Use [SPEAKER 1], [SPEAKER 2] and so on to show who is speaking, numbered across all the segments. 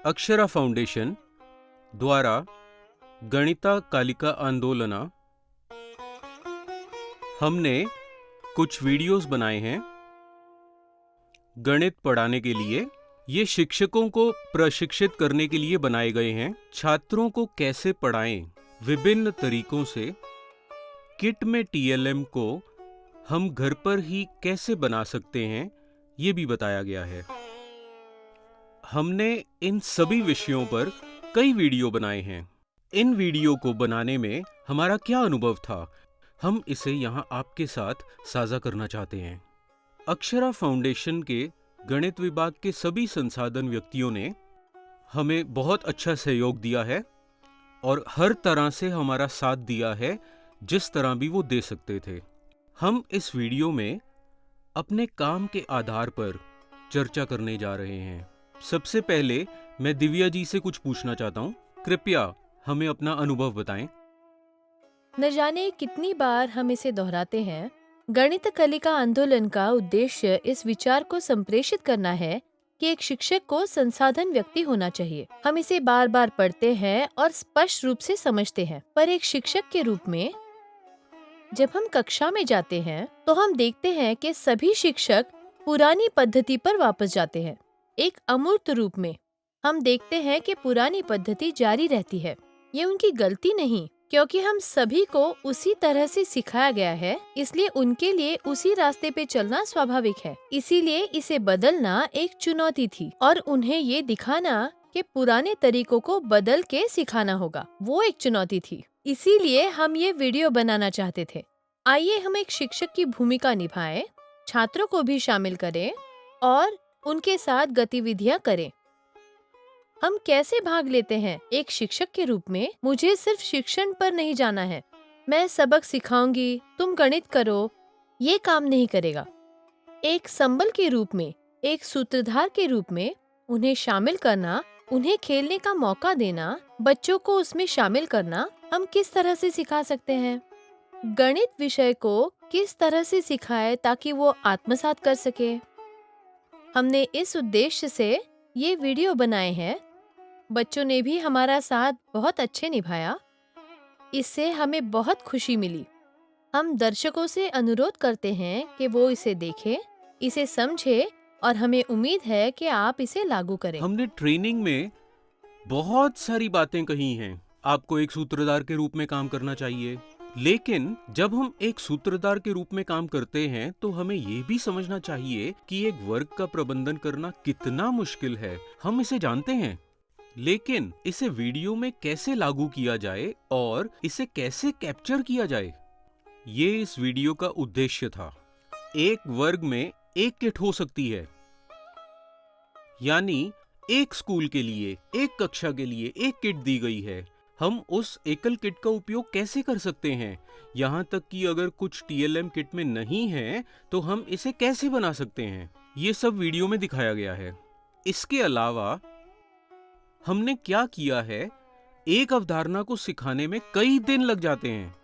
[SPEAKER 1] Akshara foundation द्वारा गणिता कालिका आंदोलना हमने कुछ वीडियोस बनाए हैं गणित पढ़ाने के लिए। ये शिक्षकों को प्रशिक्षित करने के लिए बनाए गए हैं। छात्रों को कैसे पढ़ाएं विभिन्न तरीकों से, किट में टीएलएम को हम घर पर ही कैसे बना सकते हैं, ये भी बताया गया है। हमने इन सभी विषयों पर कई वीडियो बनाए हैं। इन वीडियो को बनाने में हमारा क्या अनुभव था, हम इसे यहाँ आपके साथ साझा करना चाहते हैं। अक्षरा फाउंडेशन के गणित विभाग के सभी संसाधन व्यक्तियों ने हमें बहुत अच्छा सहयोग दिया है और हर तरह से हमारा साथ दिया है, जिस तरह भी वो दे सकते थे। हम इस वीडियो में अपने काम के आधार पर चर्चा करने जा रहे हैं। सबसे पहले मैं दिव्या जी से कुछ पूछना चाहता हूँ। कृपया हमें अपना अनुभव बताएं।
[SPEAKER 2] न जाने कितनी बार हम इसे दोहराते हैं। गणित कलिका आंदोलन का उद्देश्य इस विचार को संप्रेषित करना है कि एक शिक्षक को संसाधन व्यक्ति होना चाहिए। हम इसे बार बार पढ़ते हैं और स्पष्ट रूप से समझते हैं, पर एक शिक्षक के रूप में जब हम कक्षा में जाते हैं तो हम देखते हैं कि सभी शिक्षक पुरानी पद्धति पर वापस जाते हैं। एक अमूर्त रूप में हम देखते हैं कि पुरानी पद्धति जारी रहती है। ये उनकी गलती नहीं, क्योंकि हम सभी को उसी तरह से सिखाया गया है, इसलिए उनके लिए उसी रास्ते पे चलना स्वाभाविक है। इसीलिए इसे बदलना एक चुनौती थी और उन्हें ये दिखाना कि पुराने तरीकों को बदल के सिखाना होगा, वो एक चुनौती थी। इसीलिए हम ये वीडियो बनाना चाहते थे। आइए हम एक शिक्षक की भूमिका निभाएं, छात्रों को भी शामिल करें और उनके साथ गतिविधियां करें। हम कैसे भाग लेते हैं? एक शिक्षक के रूप में मुझे सिर्फ शिक्षण पर नहीं जाना है। मैं सबक सिखाऊंगी, तुम गणित करो, ये काम नहीं करेगा। एक संबल के रूप में, एक सूत्रधार के रूप में उन्हें शामिल करना, उन्हें खेलने का मौका देना, बच्चों को उसमें शामिल करना। हम किस तरह से सिखा सकते हैं? गणित विषय को किस तरह से सिखाए ताकि वो आत्मसात कर सके। हमने इस उद्देश्य से ये वीडियो बनाए हैं। बच्चों ने भी हमारा साथ बहुत अच्छे निभाया, इससे हमें बहुत खुशी मिली। हम दर्शकों से अनुरोध करते हैं कि वो इसे देखें, इसे समझें और हमें उम्मीद है कि आप इसे लागू करें।
[SPEAKER 1] हमने ट्रेनिंग में बहुत सारी बातें कही हैं। आपको एक सूत्रधार के रूप में काम करना चाहिए, लेकिन जब हम एक सूत्रधार के रूप में काम करते हैं तो हमें ये भी समझना चाहिए कि एक वर्ग का प्रबंधन करना कितना मुश्किल है। हम इसे जानते हैं, लेकिन इसे वीडियो में कैसे लागू किया जाए और इसे कैसे कैप्चर किया जाए, ये इस वीडियो का उद्देश्य था। एक वर्ग में एक किट हो सकती है, यानी एक स्कूल के लिए, एक कक्षा के लिए एक किट दी गई है। हम उस एकल किट का उपयोग कैसे कर सकते हैं, यहाँ तक कि अगर कुछ टीएलएम किट में नहीं है तो हम इसे कैसे बना सकते हैं, ये सब वीडियो में दिखाया गया है। इसके अलावा हमने क्या किया है, एक अवधारणा को सिखाने में कई दिन लग जाते हैं।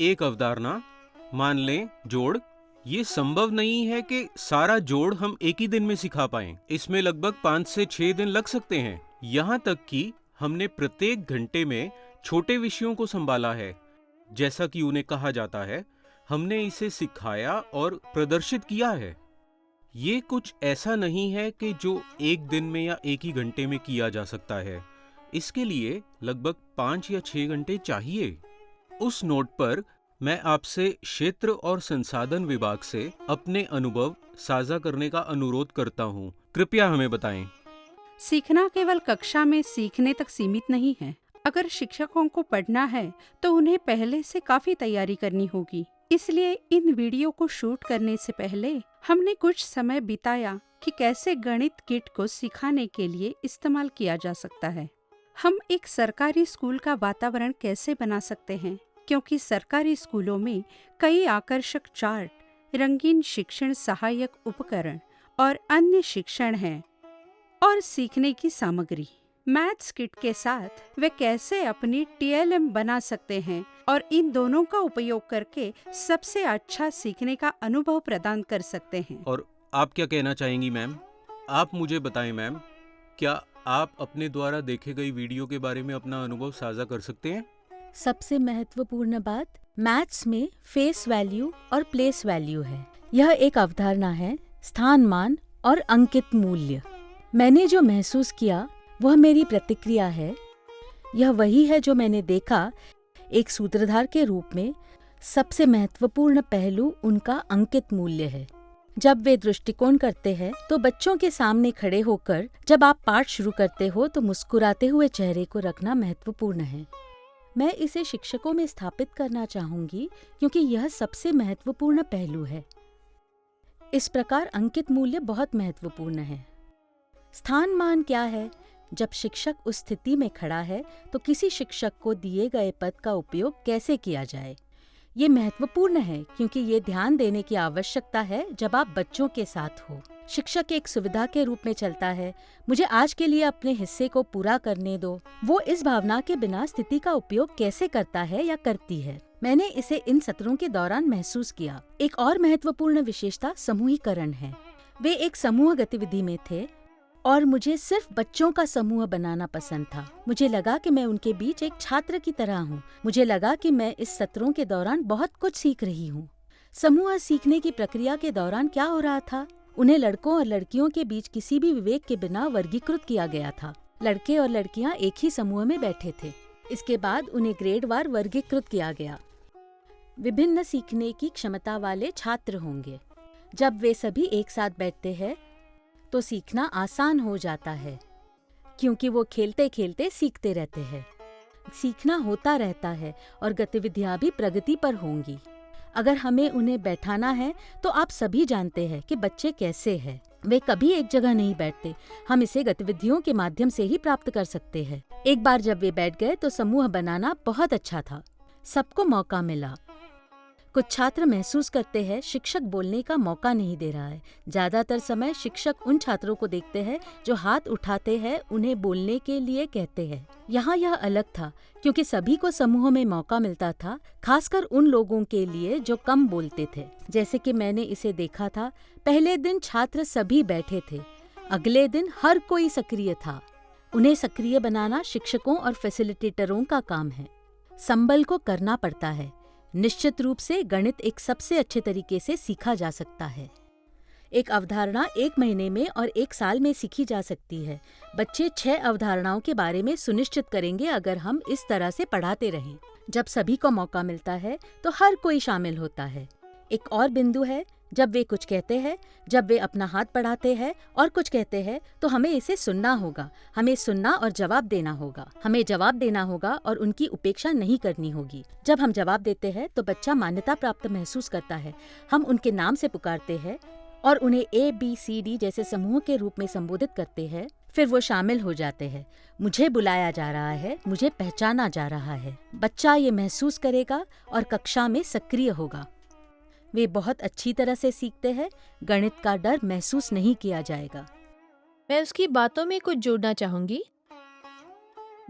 [SPEAKER 1] एक अवधारणा, मान लें जोड़, ये संभव नहीं है कि सारा जोड़ हम एक ही दिन में सिखा पाएं। इसमें लगभग 5 से 6 दिन लग सकते हैं। यहाँ तक कि हमने प्रत्येक घंटे में छोटे विषयों को संभाला है, जैसा कि उन्हें कहा जाता है। हमने इसे सिखाया और प्रदर्शित किया है। ये कुछ ऐसा नहीं है कि जो एक दिन में या एक ही घंटे में किया जा सकता है। इसके लिए लगभग 5 या 6 घंटे चाहिए। उस नोट पर मैं आपसे क्षेत्र और संसाधन विभाग से अपने अनुभव साझा करने का अनुरोध करता हूँ। कृपया हमें बताएं।
[SPEAKER 3] सीखना केवल कक्षा में सीखने तक सीमित नहीं है। अगर शिक्षकों को पढ़ना है तो उन्हें पहले से काफी तैयारी करनी होगी। इसलिए इन वीडियो को शूट करने से पहले हमने कुछ समय बिताया कि कैसे गणित किट को सिखाने के लिए इस्तेमाल किया जा सकता है। हम एक सरकारी स्कूल का वातावरण कैसे बना सकते हैं, क्योंकि सरकारी स्कूलों में कई आकर्षक चार्ट, रंगीन शिक्षण सहायक उपकरण और अन्य शिक्षण हैं और सीखने की सामग्री। मैथ्स किट के साथ वे कैसे अपनी टीएलएम बना सकते हैं और इन दोनों का उपयोग करके सबसे अच्छा सीखने का अनुभव प्रदान कर सकते हैं।
[SPEAKER 1] और आप क्या कहना चाहेंगी मैम? आप मुझे बताएं मैम, क्या आप अपने द्वारा देखे गई वीडियो के बारे में अपना अनुभव साझा कर सकते हैं?
[SPEAKER 4] सबसे महत्वपूर्ण बात मैथ्स में फेस वैल्यू और प्लेस वैल्यू है। यह एक अवधारणा है, स्थानमान और अंकित मूल्य। मैंने जो महसूस किया वह मेरी प्रतिक्रिया है। यह वही है जो मैंने देखा। एक सूत्रधार के रूप में सबसे महत्वपूर्ण पहलू उनका अंकित मूल्य है। जब वे दृष्टिकोण करते हैं तो बच्चों के सामने खड़े होकर जब आप पाठ शुरू करते हो तो मुस्कुराते हुए चेहरे को रखना महत्वपूर्ण है। मैं इसे शिक्षकों में स्थापित करना चाहूंगी क्योंकि यह सबसे महत्वपूर्ण पहलू है। इस प्रकार अंकित मूल्य बहुत महत्वपूर्ण है। स्थानमान क्या है? जब शिक्षक उस स्थिति में खड़ा है तो किसी शिक्षक को दिए गए पद का उपयोग कैसे किया जाए, ये महत्वपूर्ण है क्योंकि ये ध्यान देने की आवश्यकता है जब आप बच्चों के साथ हो। शिक्षक एक सुविधा के रूप में चलता है, मुझे आज के लिए अपने हिस्से को पूरा करने दो। वो इस भावना के बिना स्थिति का उपयोग कैसे करता है या करती है। मैंने इसे इन सत्रों के दौरान महसूस किया। एक और महत्वपूर्ण विशेषता समूहीकरण है। वे एक समूह गतिविधि में थे और मुझे सिर्फ बच्चों का समूह बनाना पसंद था। मुझे लगा कि मैं उनके बीच एक छात्र की तरह हूँ। मुझे लगा कि मैं इस सत्रों के दौरान बहुत कुछ सीख रही हूँ। समूह सीखने की प्रक्रिया के दौरान क्या हो रहा था? उन्हें लड़कों और लड़कियों के बीच किसी भी विवेक के बिना वर्गीकृत किया गया था। लड़के और लड़कियां एक ही समूह में बैठे थे। इसके बाद उन्हें ग्रेडवार वर्गीकृत किया गया। विभिन्न सीखने की क्षमता वाले छात्र होंगे। जब वे सभी एक साथ बैठते हैं तो सीखना आसान हो जाता है क्योंकि वो खेलते खेलते सीखते रहते हैं। सीखना होता रहता है और गतिविधियां भी प्रगति पर होंगी। अगर हमें उन्हें बैठाना है तो आप सभी जानते हैं कि बच्चे कैसे हैं। वे कभी एक जगह नहीं बैठते। हम इसे गतिविधियों के माध्यम से ही प्राप्त कर सकते हैं। एक बार जब वे बैठ गए तो समूह बनाना बहुत अच्छा था। सबको मौका मिला। कुछ छात्र महसूस करते हैं शिक्षक बोलने का मौका नहीं दे रहा है। ज्यादातर समय शिक्षक उन छात्रों को देखते हैं जो हाथ उठाते हैं, उन्हें बोलने के लिए कहते हैं। यहाँ यह अलग था क्योंकि सभी को समूह में मौका मिलता था, खासकर उन लोगों के लिए जो कम बोलते थे। जैसे कि मैंने इसे देखा था, पहले दिन छात्र सभी बैठे थे, अगले दिन हर कोई सक्रिय था। उन्हें सक्रिय बनाना शिक्षकों और फैसिलिटेटरों का काम है। संबल को करना पड़ता है। निश्चित रूप से गणित एक सबसे अच्छे तरीके से सीखा जा सकता है। एक अवधारणा 1 महीने में और 1 साल में सीखी जा सकती है। बच्चे 6 अवधारणाओं के बारे में सुनिश्चित करेंगे अगर हम इस तरह से पढ़ाते रहें। जब सभी को मौका मिलता है तो हर कोई शामिल होता है। एक और बिंदु है, जब वे कुछ कहते हैं, जब वे अपना हाथ बढ़ाते हैं और कुछ कहते हैं तो हमें इसे सुनना होगा। हमें सुनना और जवाब देना होगा। हमें जवाब देना होगा और उनकी उपेक्षा नहीं करनी होगी। जब हम जवाब देते हैं तो बच्चा मान्यता प्राप्त महसूस करता है। हम उनके नाम से पुकारते हैं और उन्हें ABCD जैसे समूह के रूप में संबोधित करते हैं। फिर वो शामिल हो जाते हैं। मुझे बुलाया जा रहा है, मुझे पहचाना जा रहा है। बच्चा ये महसूस करेगा और कक्षा में सक्रिय होगा। वे बहुत अच्छी तरह से सीखते हैं। गणित का डर महसूस नहीं किया जाएगा।
[SPEAKER 2] मैं उसकी बातों में कुछ जोड़ना चाहूंगी।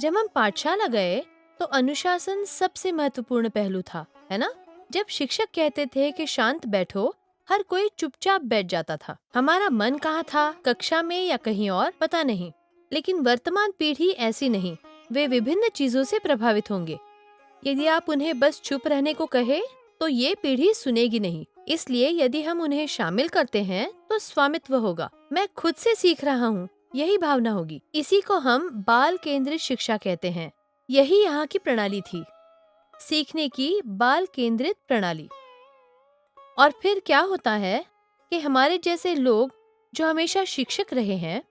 [SPEAKER 2] जब हम पाठशाला गए तो अनुशासन सबसे महत्वपूर्ण पहलू था, है ना? जब शिक्षक कहते थे कि शांत बैठो, हर कोई चुपचाप बैठ जाता था। हमारा मन कहाँ था, कक्षा में या कहीं और, पता नहीं। लेकिन वर्तमान पीढ़ी ऐसी नहीं। वे विभिन्न चीजों से प्रभावित होंगे। यदि आप उन्हें बस चुप रहने को कहे तो ये पीढ़ी सुनेगी नहीं। इसलिए यदि हम उन्हें शामिल करते हैं तो स्वामित्व होगा। मैं खुद से सीख रहा हूँ, यही भावना होगी। इसी को हम बाल केंद्रित शिक्षा कहते हैं। यही यहाँ की प्रणाली थी, सीखने की बाल केंद्रित प्रणाली। और फिर क्या होता है कि हमारे जैसे लोग जो हमेशा शिक्षक रहे हैं,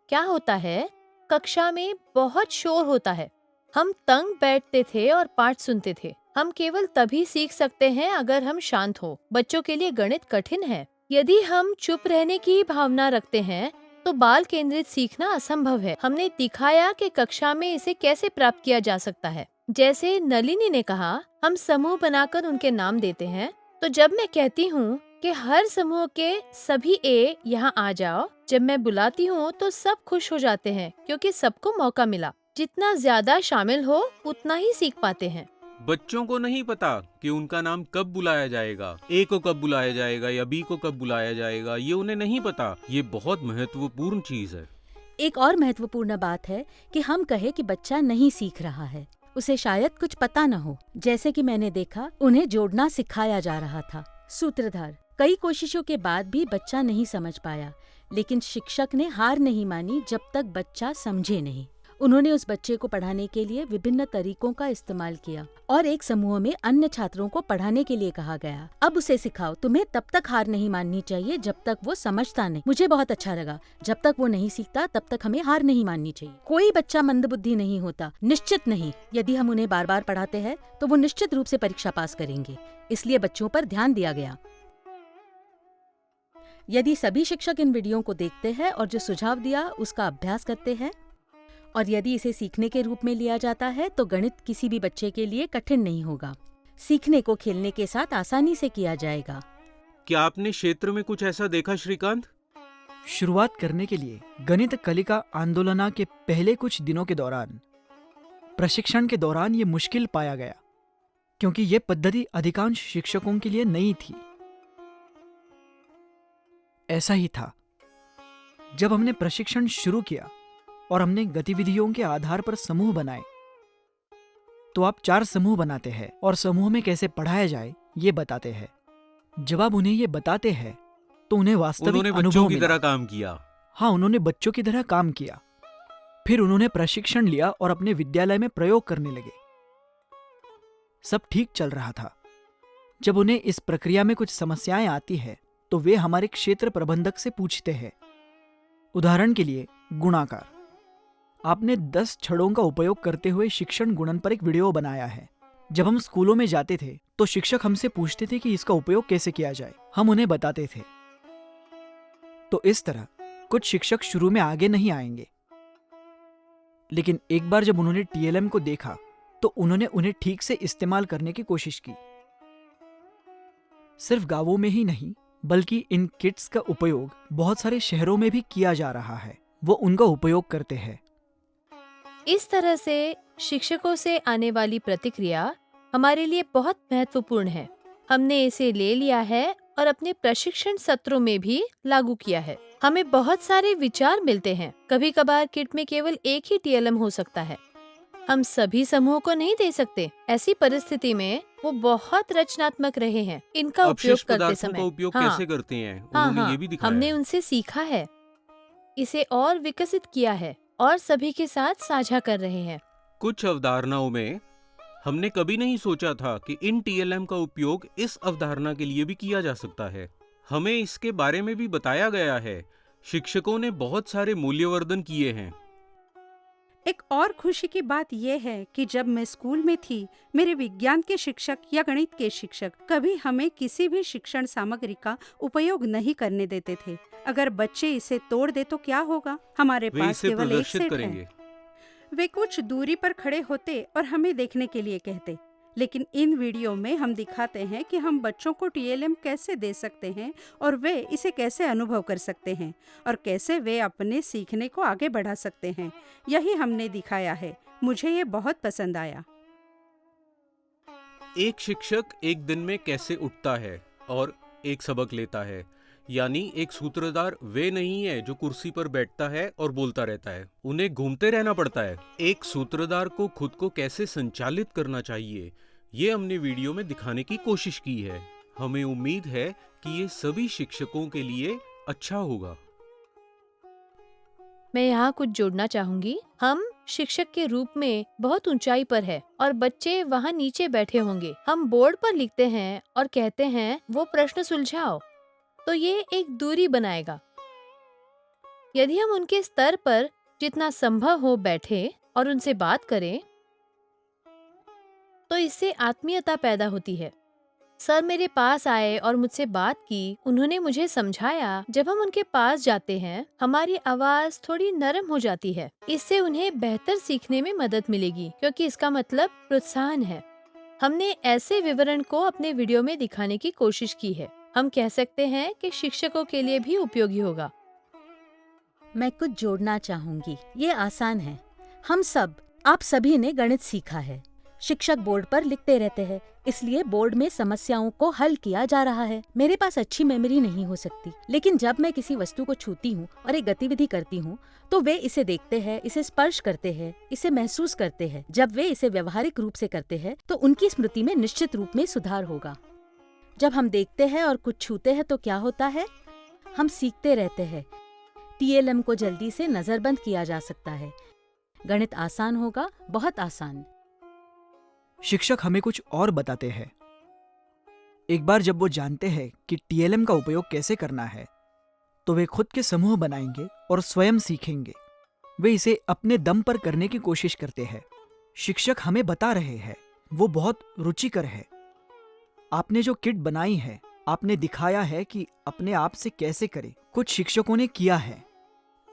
[SPEAKER 2] क्या होता है, कक्षा में बहुत शोर होता है। हम तंग बैठते थे और पाठ सुनते थे। हम केवल तभी सीख सकते हैं अगर हम शांत हो। बच्चों के लिए गणित कठिन है। यदि हम चुप रहने की भावना रखते हैं तो बाल केंद्रित सीखना असंभव है। हमने दिखाया कि कक्षा में इसे कैसे प्राप्त किया जा सकता है। जैसे नलिनी ने कहा, हम समूह बनाकर उनके नाम देते हैं। तो जब मैं कहती हूँ कि हर समूह के सभी A यहाँ आ जाओ, जब मैं बुलाती हूँ तो सब खुश हो जाते हैं क्योंकि सबको मौका मिला। जितना ज्यादा शामिल हो उतना ही सीख पाते हैं।
[SPEAKER 1] बच्चों को नहीं पता कि उनका नाम कब बुलाया जाएगा, A को कब बुलाया जाएगा या B को कब बुलाया जाएगा, ये उन्हें नहीं पता। ये बहुत महत्वपूर्ण चीज है।
[SPEAKER 4] एक और महत्वपूर्ण बात है कि हम कहे कि बच्चा नहीं सीख रहा है, उसे शायद कुछ पता न हो। जैसे कि मैंने देखा, उन्हें जोड़ना सिखाया जा रहा था। सूत्रधार। कई कोशिशों के बाद भी बच्चा नहीं समझ पाया, लेकिन शिक्षक ने हार नहीं मानी जब तक बच्चा समझे नहीं। उन्होंने उस बच्चे को पढ़ाने के लिए विभिन्न तरीकों का इस्तेमाल किया और एक समूह में अन्य छात्रों को पढ़ाने के लिए कहा गया। अब उसे सिखाओ, तुम्हें तब तक हार नहीं माननी चाहिए जब तक वो समझता नहीं। मुझे बहुत अच्छा लगा, जब तक वो नहीं सीखता तब तक हमें हार नहीं माननी चाहिए। कोई बच्चा मंदबुद्धि नहीं होता, निश्चित नहीं। यदि हम उन्हें बार बार पढ़ाते हैं तो वो निश्चित रूप से परीक्षा पास करेंगे। इसलिए बच्चों पर ध्यान दिया गया। यदि सभी शिक्षक इन वीडियो को देखते हैं और जो सुझाव दिया उसका अभ्यास करते हैं, और यदि इसे सीखने के रूप में लिया जाता है, तो गणित किसी भी बच्चे के लिए कठिन नहीं होगा। सीखने को खेलने के साथ आसानी से किया जाएगा।
[SPEAKER 1] क्या आपने क्षेत्र में कुछ ऐसा देखा श्रीकांत?
[SPEAKER 5] शुरुआत करने के लिए गणित कलिका आंदोलना के पहले कुछ दिनों के दौरान, प्रशिक्षण के दौरान ये मुश्किल पाया गया, क्योंकि ये पद्धति अधिकांश शिक्षकों के लिए नई थी। ऐसा ही था जब हमने प्रशिक्षण शुरू किया और हमने गतिविधियों के आधार पर समूह बनाए। तो आप 4 समूह बनाते हैं और समूह में कैसे पढ़ाया जाए ये बताते हैं। जब आप उन्हें ये बताते हैं तो उन्हें वास्तविक
[SPEAKER 1] उन्होंने
[SPEAKER 5] अनुभव
[SPEAKER 1] बच्चों की
[SPEAKER 5] मिला।
[SPEAKER 1] तरह काम किया।
[SPEAKER 5] हाँ, उन्होंने बच्चों की तरह काम किया। फिर उन्होंने प्रशिक्षण लिया और अपने विद्यालय में प्रयोग करने लगे। सब ठीक चल रहा था। जब उन्हें इस प्रक्रिया में कुछ समस्याएं आती है तो वे हमारे क्षेत्र प्रबंधक से पूछते हैं। उदाहरण के लिए गुणाकार। आपने 10 छड़ों का उपयोग करते हुए शिक्षण गुणन पर एक वीडियो बनाया है। जब हम स्कूलों में जाते थे तो शिक्षक हमसे पूछते थे कि इसका उपयोग कैसे किया जाए। हम उन्हें बताते थे। तो इस तरह कुछ शिक्षक शुरू में आगे नहीं आएंगे, लेकिन एक बार जब उन्होंने टीएलएम को देखा तो उन्होंने उन्हें ठीक से इस्तेमाल करने की कोशिश की। सिर्फ गांवों में ही नहीं, बल्कि इन किट्स का उपयोग बहुत सारे शहरों में भी किया जा रहा है। वो उनका उपयोग करते हैं।
[SPEAKER 2] इस तरह से शिक्षकों से आने वाली प्रतिक्रिया हमारे लिए बहुत महत्वपूर्ण है। हमने इसे ले लिया है और अपने प्रशिक्षण सत्रों में भी लागू किया है। हमें बहुत सारे विचार मिलते हैं। कभी कभार किट में केवल एक ही टीएलएम हो सकता है। हम सभी समूहों को नहीं दे सकते। ऐसी परिस्थिति में वो बहुत रचनात्मक रहे हैं। इनका उपयोग
[SPEAKER 1] अपशिष्ट
[SPEAKER 2] करते
[SPEAKER 1] पदार्थों
[SPEAKER 2] समय
[SPEAKER 1] का उपयोग
[SPEAKER 2] हाँ,
[SPEAKER 1] कैसे करते हैं
[SPEAKER 2] हाँ,
[SPEAKER 1] उन्होंने
[SPEAKER 2] हाँ,
[SPEAKER 1] ये भी दिखाया
[SPEAKER 2] हमने
[SPEAKER 1] है।
[SPEAKER 2] उनसे सीखा है, इसे और विकसित किया है और सभी के साथ साझा कर रहे हैं।
[SPEAKER 1] कुछ अवधारणाओं में हमने कभी नहीं सोचा था कि इन टीएलएम का उपयोग इस अवधारणा के लिए भी किया जा सकता है। हमें इसके बारे में भी बताया गया है। शिक्षकों ने बहुत सारे मूल्यवर्धन किए हैं।
[SPEAKER 3] एक और खुशी की बात यह है कि जब मैं स्कूल में थी, मेरे विज्ञान के शिक्षक या गणित के शिक्षक कभी हमें किसी भी शिक्षण सामग्री का उपयोग नहीं करने देते थे। अगर बच्चे इसे तोड़ दे तो क्या होगा? हमारे
[SPEAKER 1] वे
[SPEAKER 3] पास
[SPEAKER 1] इसे
[SPEAKER 3] केवल एक
[SPEAKER 1] प्रदर्शित
[SPEAKER 3] सेट
[SPEAKER 1] करेंगे।
[SPEAKER 3] है। वे कुछ दूरी पर खड़े होते और हमें देखने के लिए कहते। लेकिन इन वीडियो में हम दिखाते हैं कि हम बच्चों को टीएलएम कैसे दे सकते हैं और वे इसे कैसे अनुभव कर सकते हैं और कैसे वे अपने सीखने को आगे बढ़ा सकते हैं। यही हमने दिखाया है। मुझे ये बहुत पसंद आया।
[SPEAKER 1] एक शिक्षक एक दिन में कैसे उठता है और एक सबक लेता है। यानी एक सूत्रधार वे नहीं है जो कुर्सी पर बैठता है और बोलता रहता है। उन्हें घूमते रहना पड़ता है। एक सूत्रधार को खुद को कैसे संचालित करना चाहिए, ये हमने वीडियो में दिखाने की कोशिश की है। हमें उम्मीद है कि ये सभी शिक्षकों के लिए अच्छा होगा।
[SPEAKER 2] मैं यहाँ कुछ जोड़ना चाहूंगी। हम शिक्षक के रूप में बहुत ऊंचाई पर है और बच्चे वहाँ नीचे बैठे होंगे। हम बोर्ड पर लिखते हैं और कहते हैं वो प्रश्न सुलझाओ, तो ये एक दूरी बनाएगा। यदि हम उनके स्तर पर जितना संभव हो बैठे और उनसे बात करें, तो इससे आत्मीयता पैदा होती है। सर मेरे पास आए और मुझसे बात की। उन्होंने मुझे समझाया। जब हम उनके पास जाते हैं, हमारी आवाज थोड़ी नरम हो जाती है। इससे उन्हें बेहतर सीखने में मदद मिलेगी, क्योंकि इसका मतलब प्रोत्साहन है। हमने ऐसे विवरण को अपने वीडियो में दिखाने की कोशिश की है। हम कह सकते हैं कि शिक्षकों के लिए भी उपयोगी होगा।
[SPEAKER 4] मैं कुछ जोड़ना चाहूंगी। ये आसान है। आप सभी ने गणित सीखा है। शिक्षक बोर्ड पर लिखते रहते हैं, इसलिए बोर्ड में समस्याओं को हल किया जा रहा है। मेरे पास अच्छी मेमोरी नहीं हो सकती, लेकिन जब मैं किसी वस्तु को छूती हूँ और एक गतिविधि करती हूँ तो वे इसे देखते हैं, इसे स्पर्श करते हैं, इसे महसूस करते हैं। जब वे इसे व्यवहारिक रूप से करते हैं तो उनकी स्मृति में निश्चित रूप में सुधार होगा। जब हम देखते हैं और कुछ छूते हैं तो क्या होता है? हम सीखते रहते हैं। TLM को जल्दी से नजरबंद किया जा सकता है। गणित आसान होगा, बहुत आसान।
[SPEAKER 5] शिक्षक हमें कुछ और बताते हैं। एक बार जब वो जानते हैं कि TLM का उपयोग कैसे करना है, तो वे खुद के समूह बनाएंगे और स्वयं सीखेंगे। वे इसे अपने दम पर करने की कोशिश करते हैं। शिक्षक हमें बता रहे हैं, वो बहुत रुचिकर है। आपने जो किट बनाई है, आपने दिखाया है कि अपने आप से कैसे करें। कुछ शिक्षकों ने किया है।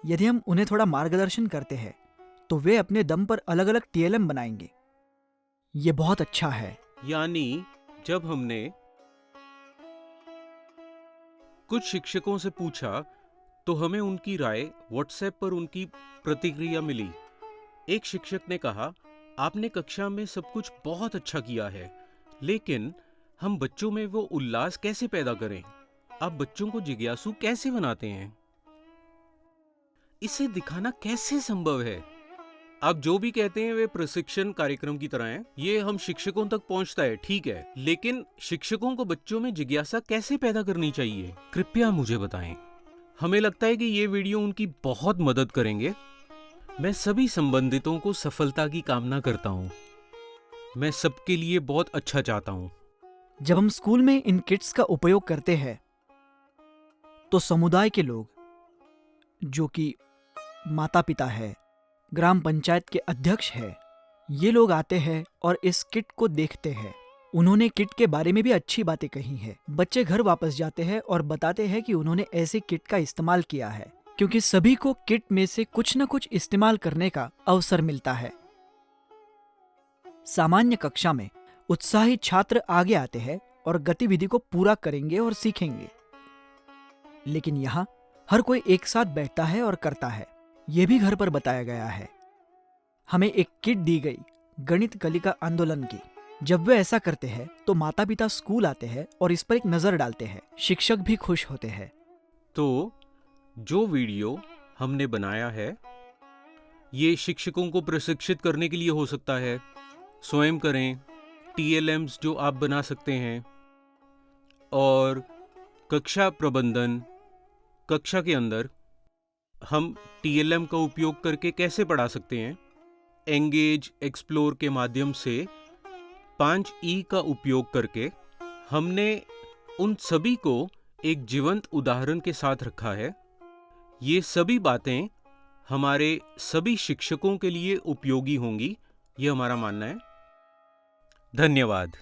[SPEAKER 5] यदि हम उन्हें थोड़ा मार्गदर्शन करते हैं तो वे अपने दम पर अलग अलग TLM बनाएंगे। ये बहुत अच्छा है।
[SPEAKER 1] यानी जब हमने कुछ शिक्षकों से पूछा तो हमें उनकी राय व्हाट्सएप पर उनकी प्रतिक्रिया मिली। एक शिक्षक ने कहा, आपने कक्षा में सब कुछ बहुत अच्छा किया है, लेकिन हम बच्चों में वो उल्लास कैसे पैदा करें? आप बच्चों को जिज्ञासु कैसे बनाते हैं? इसे दिखाना कैसे संभव है? आप जो भी कहते हैं वे प्रशिक्षण कार्यक्रम की तरह हैं। ये हम शिक्षकों तक पहुंचता है, ठीक है, लेकिन शिक्षकों को बच्चों में जिज्ञासा कैसे पैदा करनी चाहिए? कृपया मुझे बताएं। हमें लगता है कि ये वीडियो उनकी बहुत मदद करेंगे। मैं सभी संबंधितों को सफलता की कामना करता हूँ। मैं सबके लिए बहुत अच्छा चाहता हूँ।
[SPEAKER 5] जब हम स्कूल में इन किट्स का उपयोग करते हैं तो समुदाय के लोग, जो कि माता पिता है, ग्राम पंचायत के अध्यक्ष है, ये लोग आते हैं और इस किट को देखते हैं। उन्होंने किट के बारे में भी अच्छी बातें कही हैं। बच्चे घर वापस जाते हैं और बताते हैं कि उन्होंने ऐसे किट का इस्तेमाल किया है, क्योंकि सभी को किट में से कुछ न कुछ इस्तेमाल करने का अवसर मिलता है। सामान्य कक्षा में उत्साही छात्र आगे आते हैं और गतिविधि को पूरा करेंगे और सीखेंगे, लेकिन यहाँ हर कोई एक साथ बैठता है और करता है। यह भी घर पर बताया गया है। हमें एक किट दी गई गणित कलिका आंदोलन की। जब वे ऐसा करते हैं तो माता पिता स्कूल आते हैं और इस पर एक नजर डालते हैं। शिक्षक भी खुश होते हैं।
[SPEAKER 1] तो जो वीडियो हमने बनाया है, ये शिक्षकों को प्रशिक्षित करने के लिए हो सकता है। स्वयं करें। TLMs जो आप बना सकते हैं, और कक्षा प्रबंधन, कक्षा के अंदर हम TLM का उपयोग करके कैसे पढ़ा सकते हैं। एंगेज, एक्सप्लोर के माध्यम से 5E का उपयोग करके हमने उन सभी को एक जीवंत उदाहरण के साथ रखा है। ये सभी बातें हमारे सभी शिक्षकों के लिए उपयोगी होंगी, ये हमारा मानना है। धन्यवाद।